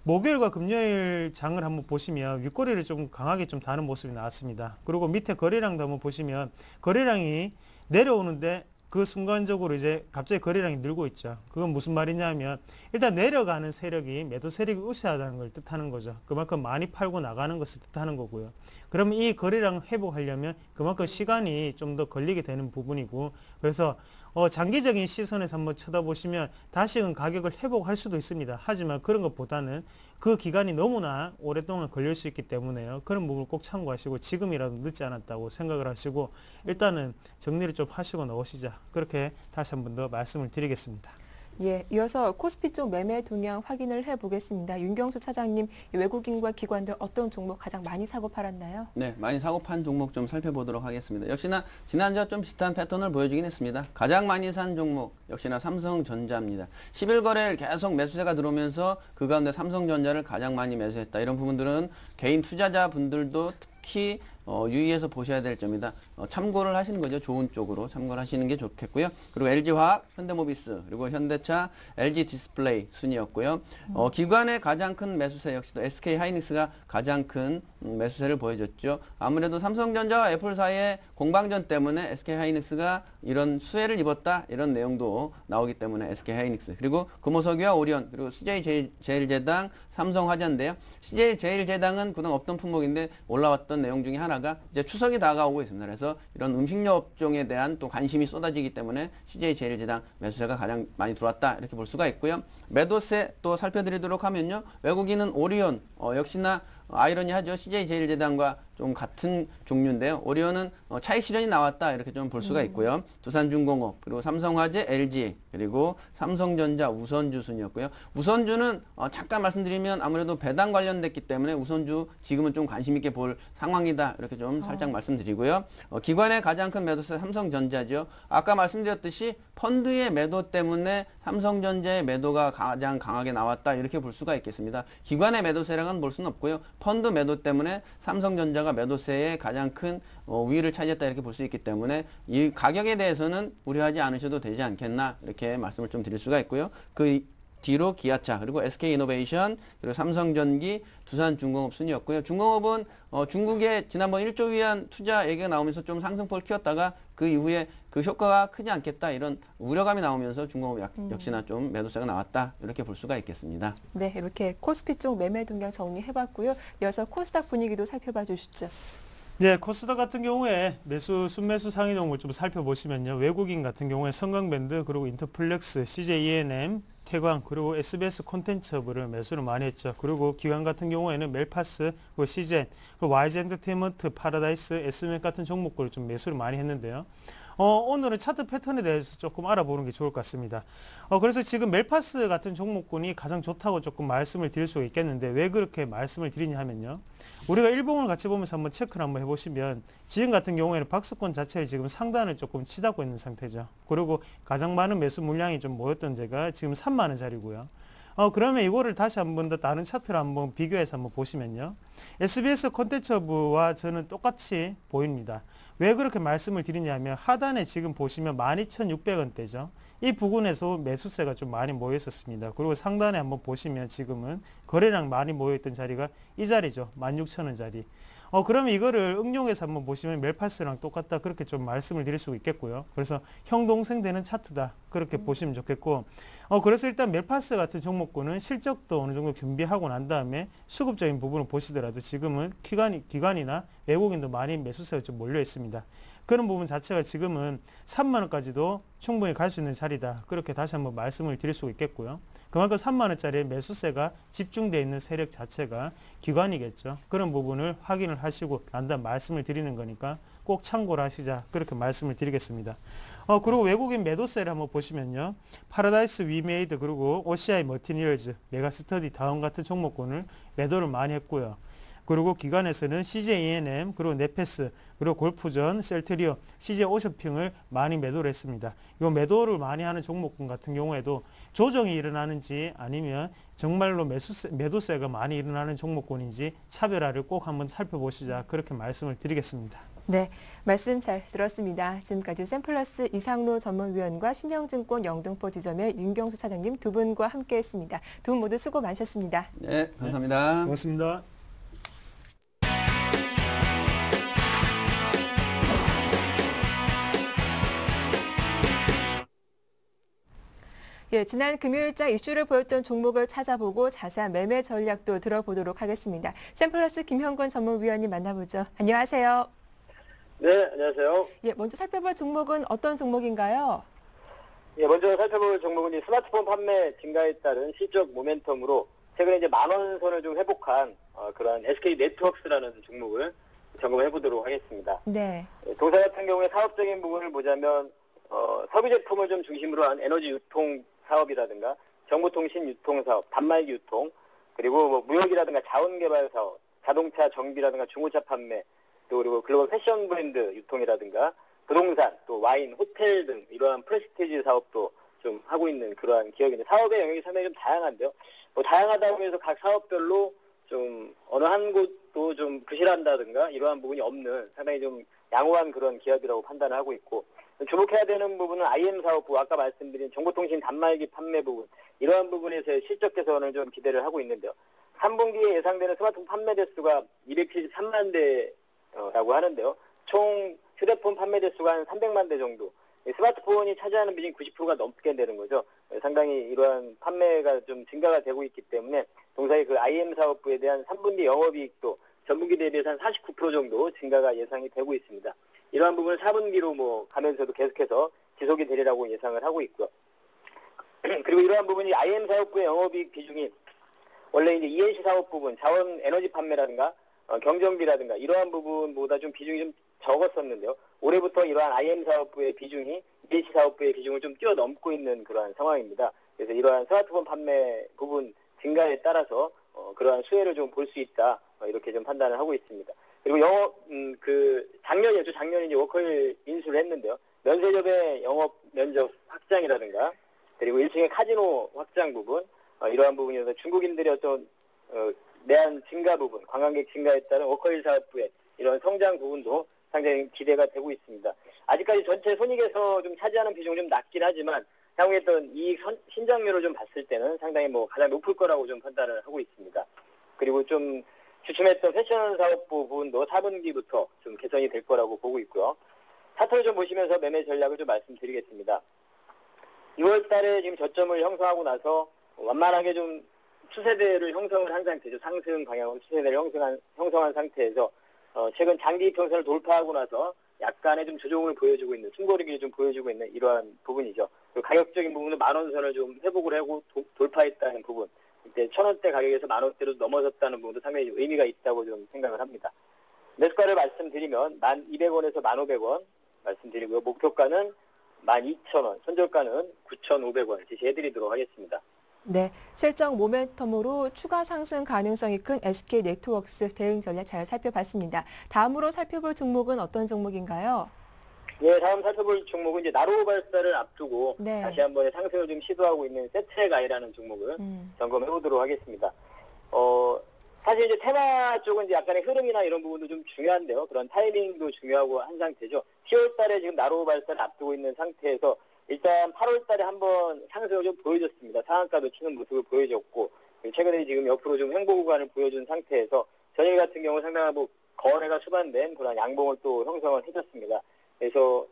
목요일과 금요일 장을 한번 보시면 윗꼬리를 좀 강하게 좀 다는 모습이 나왔습니다. 그리고 밑에 거래량도 한번 보시면 거래량이 내려오는데 그 순간적으로 이제 갑자기 거래량이 늘고 있죠. 그건 무슨 말이냐면 일단 내려가는 세력이 매도 세력이 우세하다는 걸 뜻하는 거죠. 그만큼 많이 팔고 나가는 것을 뜻하는 거고요. 그러면 이 거래량을 회복하려면 그만큼 시간이 좀 더 걸리게 되는 부분이고, 그래서 장기적인 시선에서 한번 쳐다보시면 다시금 가격을 회복할 수도 있습니다. 하지만 그런 것보다는 그 기간이 너무나 오랫동안 걸릴 수 있기 때문에요. 그런 부분을 꼭 참고하시고 지금이라도 늦지 않았다고 생각을 하시고 일단은 정리를 좀 하시고 나오시자. 그렇게 다시 한 번 더 말씀을 드리겠습니다. 예, 이어서 코스피 쪽 매매 동향 확인을 해보겠습니다. 윤경수 차장님, 외국인과 기관들 어떤 종목 가장 많이 사고 팔았나요? 네, 많이 사고 판 종목 좀 살펴보도록 하겠습니다. 역시나 지난주와 좀 비슷한 패턴을 보여주긴 했습니다. 가장 많이 산 종목 역시나 삼성전자입니다. 10일 거래일 계속 매수세가 들어오면서 그 가운데 삼성전자를 가장 많이 매수했다. 이런 부분들은 개인 투자자분들도 특히 유의해서 보셔야 될 점이다. 참고를 하시는 거죠. 좋은 쪽으로 참고를 하시는 게 좋겠고요. 그리고 LG화학, 현대모비스, 그리고 현대차, LG디스플레이 순이었고요. 기관의 가장 큰 매수세 역시도 SK하이닉스가 가장 큰 매수세를 보여줬죠. 아무래도 삼성전자와 애플 사이의 공방전 때문에 SK하이닉스가 이런 수혜를 입었다. 이런 내용도 나오기 때문에 SK하이닉스, 그리고 금호석유와 오리온, 그리고 CJ제일제당, 삼성화재인데요. CJ제일제당은 그동안 없던 품목인데 올라왔던 내용 중에 하나가 이제 추석이 다가오고 있습니다. 그래서 이런 음식료 업종에 대한 또 관심이 쏟아지기 때문에 CJ제일제당 매수세가 가장 많이 들어왔다. 이렇게 볼 수가 있고요. 매도세 또 살펴드리도록 하면요. 외국인은 오리온, 역시나 아이러니하죠. CJ제일제당과 좀 같은 종류인데요. 오리온은 차익 실현이 나왔다. 이렇게 좀 볼 수가 있고요. 두산중공업, 그리고 삼성화재, LG, 그리고 삼성전자, 우선주 순이었고요. 우선주는 잠깐 말씀드리면 아무래도 배당 관련됐기 때문에 우선주 지금은 좀 관심 있게 볼 상황이다. 이렇게 좀 살짝 말씀드리고요. 기관의 가장 큰 매도세 삼성전자죠. 아까 말씀드렸듯이 펀드의 매도 때문에 삼성전자의 매도가 가장 강하게 나왔다. 이렇게 볼 수가 있겠습니다. 기관의 매도세랑은 볼 수는 없고요. 펀드 매도 때문에 삼성전자가 매도세에 가장 큰 우위를 차지했다. 이렇게 볼 수 있기 때문에 이 가격에 대해서는 우려하지 않으셔도 되지 않겠나. 이렇게 말씀을 좀 드릴 수가 있고요. 그 뒤로 기아차, 그리고 SK이노베이션, 그리고 삼성전기, 두산중공업 순이었고요. 중공업은 중국에 지난번 1조 위안 투자 얘기가 나오면서 좀 상승폭을 키웠다가 그 이후에 그 효과가 크지 않겠다. 이런 우려감이 나오면서 중공업 역시나 좀 매도세가 나왔다. 이렇게 볼 수가 있겠습니다. 네, 이렇게 코스피 쪽 매매 동향 정리해봤고요. 이어서 코스닥 분위기도 살펴봐 주시죠. 네, 코스닥 같은 경우에 순매수 상위 종목을 좀 살펴보시면요. 외국인 같은 경우에 성강밴드, 그리고 인터플렉스, CJENM, 태광, 그리고 SBS 콘텐츠업을 매수를 많이 했죠. 그리고 기관 같은 경우에는 멜파스, 그리고 CJ, 그리고 YG 엔터테인먼트, 파라다이스, S맥 같은 종목들을 좀 매수를 많이 했는데요. 오늘은 차트 패턴에 대해서 조금 알아보는 게 좋을 것 같습니다. 그래서 지금 멜파스 같은 종목군이 가장 좋다고 조금 말씀을 드릴 수가 있겠는데 왜 그렇게 말씀을 드리냐 하면요. 우리가 일봉을 같이 보면서 한번 체크를 한번 해보시면 지금 같은 경우에는 박스권 자체에 지금 상단을 조금 치닫고 있는 상태죠. 그리고 가장 많은 매수 물량이 좀 모였던 데가 지금 3만 원짜리고요. 그러면 이거를 다시 한번 더 다른 차트를 한번 비교해서 한번 보시면요. SBS 콘텐츠업과 저는 똑같이 보입니다. 왜 그렇게 말씀을 드리냐면 하단에 지금 보시면 12,600원대죠. 이 부근에서 매수세가 좀 많이 모여 있었습니다. 그리고 상단에 한번 보시면 지금은 거래량 많이 모여 있던 자리가 이 자리죠. 16,000원짜리. 그러면 이거를 응용해서 한번 보시면 멜파스랑 똑같다. 그렇게 좀 말씀을 드릴 수 있겠고요. 그래서 형 동생 되는 차트다. 그렇게 보시면 좋겠고. 그래서 일단 멜파스 같은 종목군은 실적도 어느 정도 준비하고 난 다음에 수급적인 부분을 보시더라도 지금은 기관이나 외국인도 많이 매수세가 좀 몰려 있습니다. 그런 부분 자체가 지금은 3만 원까지도 충분히 갈 수 있는 자리다. 그렇게 다시 한번 말씀을 드릴 수 있겠고요. 그만큼 3만 원짜리 매수세가 집중되어 있는 세력 자체가 기관이겠죠. 그런 부분을 확인을 하시고 난 다음 말씀을 드리는 거니까 꼭 참고를 하시자. 그렇게 말씀을 드리겠습니다. 그리고 외국인 매도세를 한번 보시면요. 파라다이스 위메이드, 그리고 OCI 머티리얼즈, 메가스터디 다음 같은 종목군을 매도를 많이 했고요. 그리고 기관에서는 CJENM, 그리고 네페스, 그리고 골프전, 셀트리오, CJ오쇼핑을 많이 매도를 했습니다. 이 매도를 많이 하는 종목군 같은 경우에도 조정이 일어나는지 아니면 정말로 매도세가 많이 일어나는 종목군인지 차별화를 꼭 한번 살펴보시자. 그렇게 말씀을 드리겠습니다. 네, 말씀 잘 들었습니다. 지금까지 샘플러스 이상로 전문위원과 신영증권 영등포 지점의 윤경수 차장님 두 분과 함께했습니다. 두 분 모두 수고 많으셨습니다. 네, 감사합니다. 고맙습니다. 예, 지난 금요일자 이슈를 보였던 종목을 찾아보고 자세한 매매 전략도 들어보도록 하겠습니다. 샘플러스 김형권 전문위원님 만나보죠. 안녕하세요. 네, 안녕하세요. 예, 먼저 살펴볼 종목은 어떤 종목인가요? 예, 먼저 살펴볼 종목은 이 스마트폰 판매 증가에 따른 실적 모멘텀으로 최근에 이제 10,000원 선을 좀 회복한 그런 SK 네트워크스라는 종목을 점검해 보도록 하겠습니다. 네. 예, 동사 같은 경우에 사업적인 부분을 보자면 석유 제품을 좀 중심으로 한 에너지 유통 사업이라든가 정보통신 유통 사업, 단말기 유통, 그리고 뭐 무역이라든가 자원개발 사업, 자동차 정비라든가 중고차 판매, 또 그리고 글로벌 패션 브랜드 유통이라든가 부동산, 또 와인, 호텔 등 이러한 프레스티지 사업도 좀 하고 있는 그러한 기업인데 사업의 영역이 상당히 좀 다양한데요. 뭐 다양하다고 해서 각 사업별로 좀 어느 한 곳도 좀 부실한다든가 이러한 부분이 없는 상당히 좀 양호한 그런 기업이라고 판단을 하고 있고 주목해야 되는 부분은 IM 사업부, 아까 말씀드린 정보통신 단말기 판매 부분, 이러한 부분에서의 실적 개선을 좀 기대를 하고 있는데요. 3분기에 예상되는 스마트폰 판매 대수가 273만 대라고 하는데요. 총 휴대폰 판매 대수가 한 300만 대 정도. 스마트폰이 차지하는 비중이 90%가 넘게 되는 거죠. 상당히 이러한 판매가 좀 증가가 되고 있기 때문에 동사의 그 IM 사업부에 대한 3분기 영업이익도 전분기 대비해서 한 49% 정도 증가가 예상이 되고 있습니다. 이러한 부분을 4분기로 뭐 가면서도 계속해서 지속이 되리라고 예상을 하고 있고요. 그리고 이러한 부분이 IM 사업부의 영업이익 비중이 원래 이제 ENC 사업 부분, 자원 에너지 판매라든가 경정비라든가 이러한 부분보다 좀 비중이 좀 적었었는데요. 올해부터 이러한 IM 사업부의 비중이 ENC 사업부의 비중을 좀 뛰어넘고 있는 그러한 상황입니다. 그래서 이러한 스마트폰 판매 부분 증가에 따라서 그러한 수혜를 좀 볼 수 있다. 이렇게 좀 판단을 하고 있습니다. 그리고 작년에 이제 워커힐 인수를 했는데요. 면세점의 영업 면적 확장이라든가, 그리고 1층의 카지노 확장 부분, 이러한 부분이어서 중국인들의 어떤, 내한 증가 부분, 관광객 증가에 따른 워커힐 사업부의 이런 성장 부분도 상당히 기대가 되고 있습니다. 아직까지 전체 손익에서 좀 차지하는 비중은 좀 낮긴 하지만, 향후에 어떤 이익 신장률을 좀 봤을 때는 상당히 뭐 가장 높을 거라고 좀 판단을 하고 있습니다. 그리고 좀 주춤했던 패션 사업부 부분도 4분기부터 좀 개선이 될 거라고 보고 있고요. 차트를 좀 보시면서 매매 전략을 좀 말씀드리겠습니다. 6월 달에 지금 저점을 형성하고 나서 완만하게 좀 추세대를 형성을 한 상태죠. 상승 방향으로 추세대를 형성한 상태에서 최근 장기 이평선을 돌파하고 나서 약간의 좀 조정을 보여주고 있는, 숨고르기를 좀 보여주고 있는 이러한 부분이죠. 그리고 가격적인 부분은 10,000원 선을 좀 회복을 하고 돌파했다는 부분. 이때 1,000원대 가격에서 10,000원대로 넘어섰다는 부분도 상당히 의미가 있다고 좀 생각을 합니다. 매수가를 말씀드리면 1,200원에서 1,500원 말씀드리고요. 목표가는 12,000원, 손절가는 9,500원 제시해드리도록 하겠습니다. 네, 실적 모멘텀으로 추가 상승 가능성이 큰 SK 네트워크스 대응 전략 잘 살펴봤습니다. 다음으로 살펴볼 종목은 어떤 종목인가요? 네, 다음 살펴볼 종목은 이제 나로 발사를 앞두고 네. 다시 한번 상승을 좀 시도하고 있는 세트가이라는 종목을 점검해 보도록 하겠습니다. 사실 이제 테마 쪽은 이제 약간의 흐름이나 이런 부분도 좀 중요한데요. 그런 타이밍도 중요하고 한 상태죠. 10월 달에 지금 나로 발사를 앞두고 있는 상태에서 일단 8월 달에 한번 상승을 좀 보여줬습니다. 상한가도 치는 모습을 보여줬고, 최근에 지금 옆으로 좀 횡보 구간을 보여준 상태에서 전일 같은 경우 상당한 뭐 거래가 수반된 그런 양봉을 또 형성을 해줬습니다. 그래서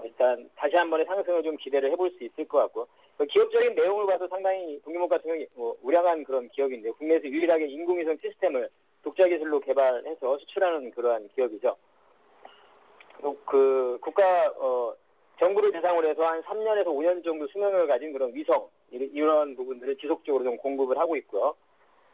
일단 다시 한번의 상승을 좀 기대를 해볼 수 있을 것 같고, 기업적인 내용을 봐도 상당히 동유목 같은 경우 우량한 그런 기업인데 국내에서 유일하게 인공위성 시스템을 독자 기술로 개발해서 수출하는 그러한 기업이죠. 그 국가 정부를 대상으로 해서 한 3년에서 5년 정도 수명을 가진 그런 위성 이런 부분들을 지속적으로 좀 공급을 하고 있고요.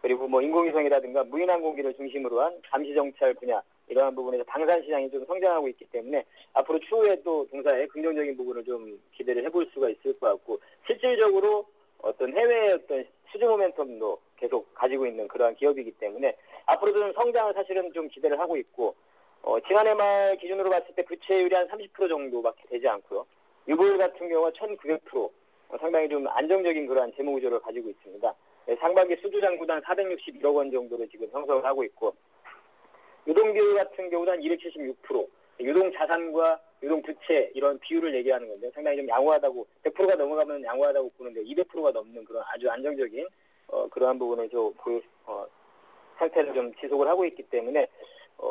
그리고 뭐 인공위성이라든가 무인항공기를 중심으로 한 감시정찰 분야 이러한 부분에서 방산 시장이 좀 성장하고 있기 때문에 앞으로 추후에 또 동사의 긍정적인 부분을 좀 기대를 해볼 수가 있을 것 같고, 실질적으로 어떤 해외의 어떤 수주 모멘텀도 계속 가지고 있는 그러한 기업이기 때문에 앞으로도 좀 성장을 사실은 좀 기대를 하고 있고, 지난해 말 기준으로 봤을 때 부채율이 한 30% 정도밖에 되지 않고요. 유보율 같은 경우가 1,900%, 상당히 좀 안정적인 그러한 재무 구조를 가지고 있습니다. 상반기 수주장부당 461억 원 정도로 지금 형성을 하고 있고, 유동비율 같은 경우도 한 276%, 유동 자산과 유동 부채 이런 비율을 얘기하는 건데 상당히 좀 양호하다고 100%가 넘어가면 양호하다고 보는데 200%가 넘는 그런 아주 안정적인 그러한 부분을 상태를 좀 지속을 하고 있기 때문에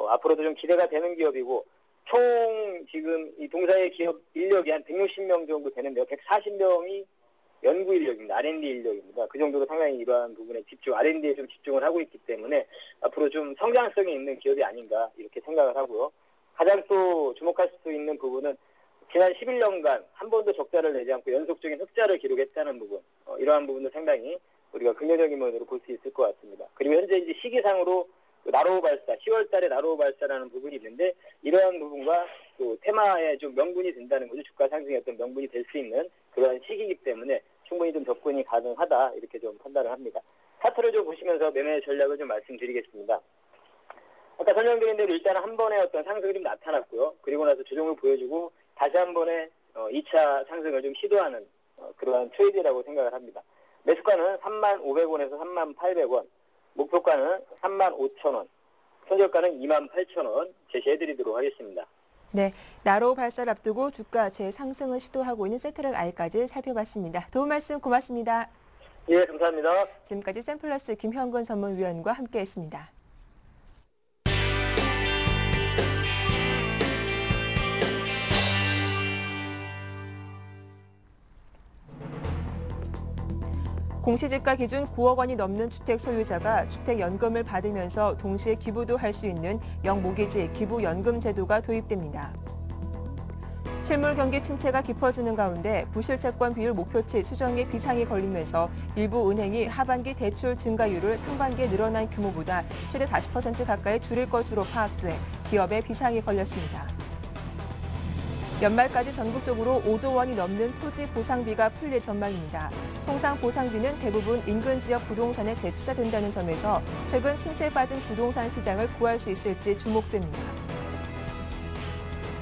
앞으로도 좀 기대가 되는 기업이고 총 지금 이 동사의 기업 인력이 한 160명 정도 되는데요. 140명이 연구 인력입니다. R&D 인력입니다. 그 정도로 상당히 이러한 부분에 R&D에 좀 집중을 하고 있기 때문에 앞으로 좀 성장성이 있는 기업이 아닌가 이렇게 생각을 하고요. 가장 또 주목할 수 있는 부분은 지난 11년간 한 번도 적자를 내지 않고 연속적인 흑자를 기록했다는 부분, 이러한 부분도 상당히 우리가 긍정적인 면으로 볼 수 있을 것 같습니다. 그리고 현재 이제 시기상으로 나로우 발사, 10월 달에 나로우 발사라는 부분이 있는데 이러한 부분과 또 테마에 좀 명분이 된다는 거죠. 주가 상승의 어떤 명분이 될 수 있는 그러한 시기이기 때문에 충분히 좀 접근이 가능하다 이렇게 좀 판단을 합니다. 차트를 좀 보시면서 매매 전략을 좀 말씀드리겠습니다. 아까 설명드린 대로 일단 한 번의 어떤 상승이 좀 나타났고요. 그리고 나서 조정을 보여주고 다시 한 번의 2차 상승을 좀 시도하는 그러한 트레이드라고 생각을 합니다. 매수가는 35,500원에서 38,000원, 목표가는 35,000원, 손절가는 28,000원 제시해드리도록 하겠습니다. 네, 나로우 발사를 앞두고 주가 재상승을 시도하고 있는 세트랙 I까지 살펴봤습니다. 도움 말씀 고맙습니다. 예, 감사합니다. 지금까지 샘플러스 김현근 전문위원과 함께했습니다. 공시지가 기준 9억 원이 넘는 주택 소유자가 주택연금을 받으면서 동시에 기부도 할 수 있는 영모기지 기부연금 제도가 도입됩니다. 실물 경기 침체가 깊어지는 가운데 부실채권 비율 목표치 수정에 비상이 걸리면서 일부 은행이 하반기 대출 증가율을 상반기에 늘어난 규모보다 최대 40% 가까이 줄일 것으로 파악돼 기업에 비상이 걸렸습니다. 연말까지 전국적으로 5조 원이 넘는 토지 보상비가 풀릴 전망입니다. 통상 보상비는 대부분 인근 지역 부동산에 재투자된다는 점에서 최근 침체에 빠진 부동산 시장을 구할 수 있을지 주목됩니다.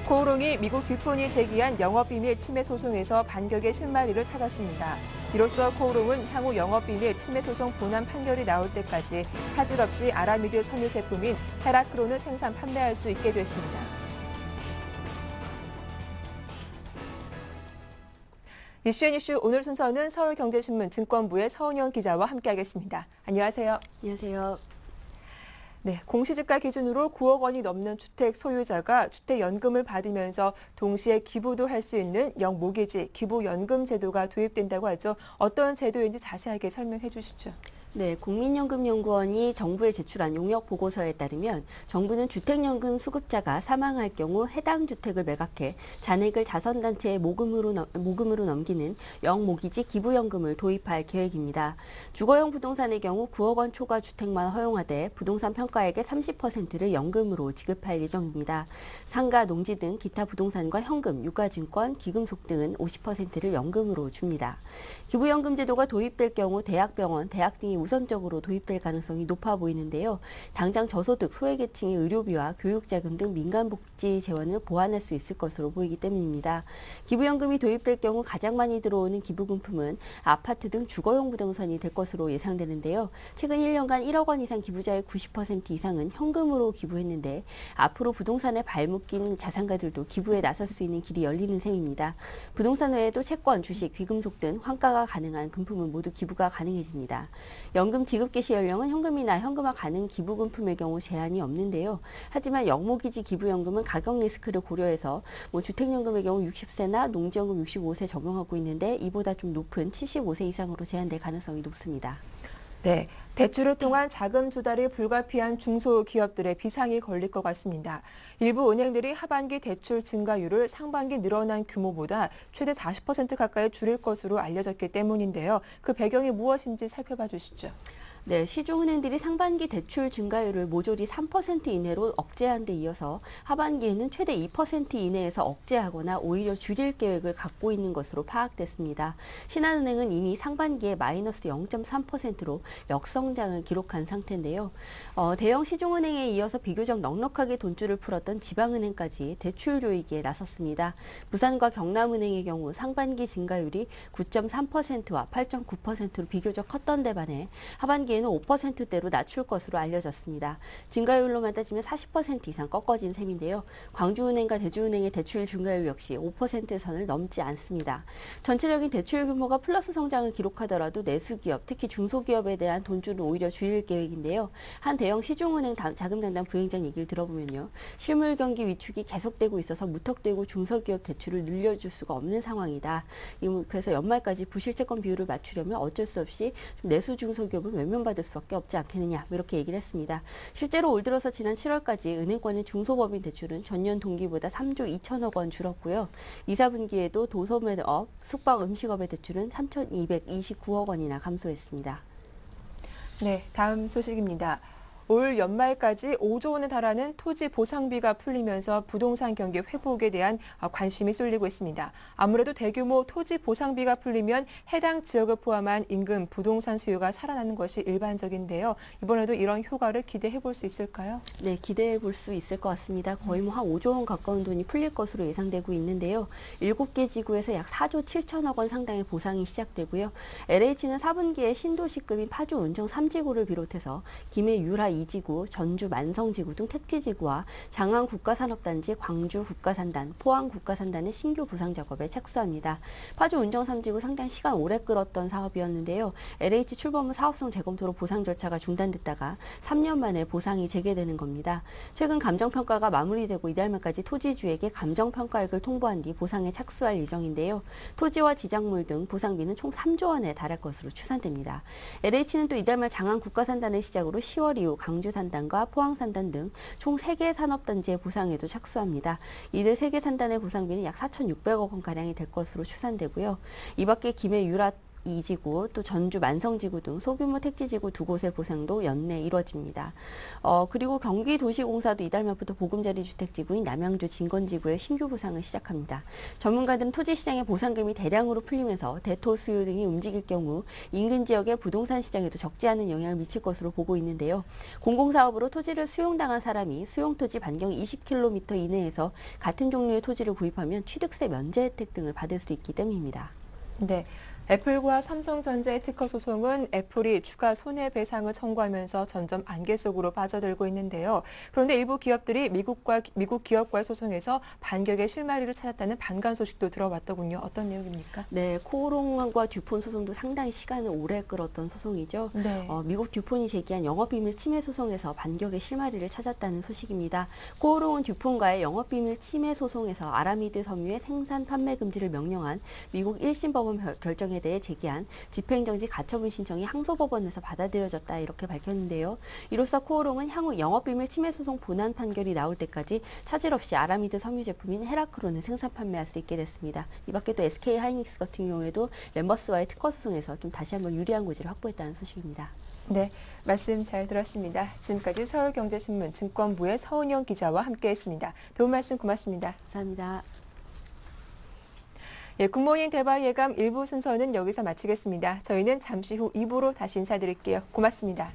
코오롱이 미국 듀폰이 제기한 영업비밀 침해 소송에서 반격의 실마리를 찾았습니다. 이로써 코오롱은 향후 영업비밀 침해 소송 본안 판결이 나올 때까지 차질 없이 아라미드 섬유 제품인 헤라크론을 생산 판매할 수 있게 됐습니다. 이슈앤이슈 오늘 순서는 서울경제신문 증권부의 서은영 기자와 함께하겠습니다. 안녕하세요. 안녕하세요. 네, 공시지가 기준으로 9억 원이 넘는 주택 소유자가 주택연금을 받으면서 동시에 기부도 할 수 있는 영모기지 기부연금 제도가 도입된다고 하죠. 어떤 제도인지 자세하게 설명해 주시죠. 네, 국민연금연구원이 정부에 제출한 용역 보고서에 따르면 정부는 주택연금 수급자가 사망할 경우 해당 주택을 매각해 잔액을 자선단체에 모금으로 넘기는 영모기지 기부연금을 도입할 계획입니다. 주거용 부동산의 경우 9억 원 초과 주택만 허용하되 부동산 평가액의 30%를 연금으로 지급할 예정입니다. 상가, 농지 등 기타 부동산과 현금, 유가증권, 기금속 등은 50%를 연금으로 줍니다. 기부연금 제도가 도입될 경우 대학병원, 대학 등이 우선적으로 도입될 가능성이 높아 보이는데요. 당장 저소득, 소외계층의 의료비와 교육자금 등 민간복지 재원을 보완할 수 있을 것으로 보이기 때문입니다. 기부연금이 도입될 경우 가장 많이 들어오는 기부금품은 아파트 등 주거용 부동산이 될 것으로 예상되는데요. 최근 1년간 1억 원 이상 기부자의 90% 이상은 현금으로 기부했는데 앞으로 부동산에 발묶인 자산가들도 기부에 나설 수 있는 길이 열리는 셈입니다. 부동산 외에도 채권, 주식, 귀금속 등 환가가 가능한 금품은 모두 기부가 가능해집니다. 연금 지급 개시 연령은 현금이나 현금화 가능 기부금품의 경우 제한이 없는데요. 하지만 영모기지 기부연금은 가격 리스크를 고려해서 주택연금의 경우 60세나 농지연금 65세 적용하고 있는데 이보다 좀 높은 75세 이상으로 제한될 가능성이 높습니다. 네, 대출을 통한 자금 조달이 불가피한 중소기업들의 비상이 걸릴 것 같습니다. 일부 은행들이 하반기 대출 증가율을 상반기 늘어난 규모보다 최대 40% 가까이 줄일 것으로 알려졌기 때문인데요. 그 배경이 무엇인지 살펴봐 주시죠. 네, 시중은행들이 상반기 대출 증가율을 모조리 3% 이내로 억제한 데 이어서 하반기에는 최대 2% 이내에서 억제하거나 오히려 줄일 계획을 갖고 있는 것으로 파악됐습니다. 신한은행은 이미 상반기에 마이너스 0.3%로 역성장을 기록한 상태인데요. 대형 시중은행에 이어서 비교적 넉넉하게 돈줄을 풀었던 지방은행까지 대출 조이기에 나섰습니다. 부산과 경남은행의 경우 상반기 증가율이 9.3%와 8.9%로 비교적 컸던 데 반해 하반기 하반기에는 5%대로 낮출 것으로 알려졌습니다. 증가율로만 따지면 40% 이상 꺾어진 셈인데요. 광주은행과 대주은행의 대출 증가율 역시 5% 선을 넘지 않습니다. 전체적인 대출 규모가 플러스 성장을 기록하더라도 내수기업, 특히 중소기업에 대한 돈줄은 오히려 줄일 계획인데요. 한 대형 시중은행 자금담당 부행장 얘기를 들어보면요. 실물 경기 위축이 계속되고 있어서 무턱대고 중소기업 대출을 늘려줄 수가 없는 상황이다. 그래서 연말까지 부실채권 비율을 맞추려면 어쩔 수 없이 내수 중소기업은 외면받을 수밖에 없지 않겠느냐 이렇게 얘기를 했습니다. 실제로 올 들어서 지난 7월까지 은행권의 중소법인 대출은 전년 동기보다 3조 2천억 원 줄었고요. 2, 4분기에도 도소매업, 숙박, 음식업의 대출은 3,229억 원이나 감소했습니다. 네, 다음 소식입니다. 올 연말까지 5조 원에 달하는 토지 보상비가 풀리면서 부동산 경기 회복에 대한 관심이 쏠리고 있습니다. 아무래도 대규모 토지 보상비가 풀리면 해당 지역을 포함한 인근 부동산 수요가 살아나는 것이 일반적인데요. 이번에도 이런 효과를 기대해 볼 수 있을까요? 네, 기대해 볼 수 있을 것 같습니다. 거의 한 5조 원 가까운 돈이 풀릴 것으로 예상되고 있는데요. 7개 지구에서 약 4조 7천억 원 상당의 보상이 시작되고요. LH는 4분기에 신도시급인 파주 운정 3지구를 비롯해서 김해 유라 2지구, 전주 만성지구 등 택지지구와 장안 국가산업단지, 광주 국가산단, 포항 국가산단의 신규 보상 작업에 착수합니다. 파주 운정 3지구 상당히 시간 오래 끌었던 사업이었는데요. LH 출범 후 사업성 재검토로 보상 절차가 중단됐다가 3년 만에 보상이 재개되는 겁니다. 최근 감정평가가 마무리되고 이달 말까지 토지주에게 감정평가액을 통보한 뒤 보상에 착수할 예정인데요. 토지와 지작물 등 보상비는 총 3조 원에 달할 것으로 추산됩니다. LH는 또 이달 말 장안 국가산단을 시작으로 10월 이후 광주산단과 포항산단 등 총 3개 산업단지의 보상에도 착수합니다. 이들 3개 산단의 보상비는 약 4,600억 원가량이 될 것으로 추산되고요. 이 밖에 김해 유라 2지구, 또 전주 만성지구 등 소규모 택지지구 2곳의 보상도 연내 이뤄집니다. 그리고 경기도시공사도 이달 말부터 보금자리 주택지구인 남양주 진건지구의 신규 보상을 시작합니다. 전문가들은 토지시장의 보상금이 대량으로 풀리면서 대토 수요 등이 움직일 경우 인근 지역의 부동산 시장에도 적지 않은 영향을 미칠 것으로 보고 있는데요. 공공사업으로 토지를 수용당한 사람이 수용토지 반경 20km 이내에서 같은 종류의 토지를 구입하면 취득세 면제 혜택 등을 받을 수 있기 때문입니다. 네. 애플과 삼성전자의 특허 소송은 애플이 추가 손해배상을 청구하면서 점점 안개 속으로 빠져들고 있는데요. 그런데 일부 기업들이 미국 기업과의 소송에서 반격의 실마리를 찾았다는 반감 소식도 들어왔더군요. 어떤 내용입니까? 네, 코오롱과 듀폰 소송도 상당히 시간을 오래 끌었던 소송이죠. 네. 미국 듀폰이 제기한 영업비밀 침해 소송에서 반격의 실마리를 찾았다는 소식입니다. 코오롱은 듀폰과의 영업비밀 침해 소송에서 아라미드 섬유의 생산 판매 금지를 명령한 미국 1심 법원 결정에 대해 제기한 집행정지 가처분 신청이 항소법원에서 받아들여졌다 이렇게 밝혔는데요. 이로써 코오롱은 향후 영업비밀 침해 소송 본안 판결이 나올 때까지 차질 없이 아라미드 섬유 제품인 헤라크론을 생산 판매할 수 있게 됐습니다. 이 밖에 또 SK 하이닉스 같은 경우에도 램버스와의 특허 소송에서 좀 다시 한번 유리한 고지를 확보했다는 소식입니다. 네, 말씀 잘 들었습니다. 지금까지 서울경제신문 증권부의 서은영 기자와 함께했습니다. 도움 말씀 고맙습니다. 감사합니다. 예, 굿모닝 대박 예감 1부 순서는 여기서 마치겠습니다. 저희는 잠시 후 2부로 다시 인사드릴게요. 고맙습니다.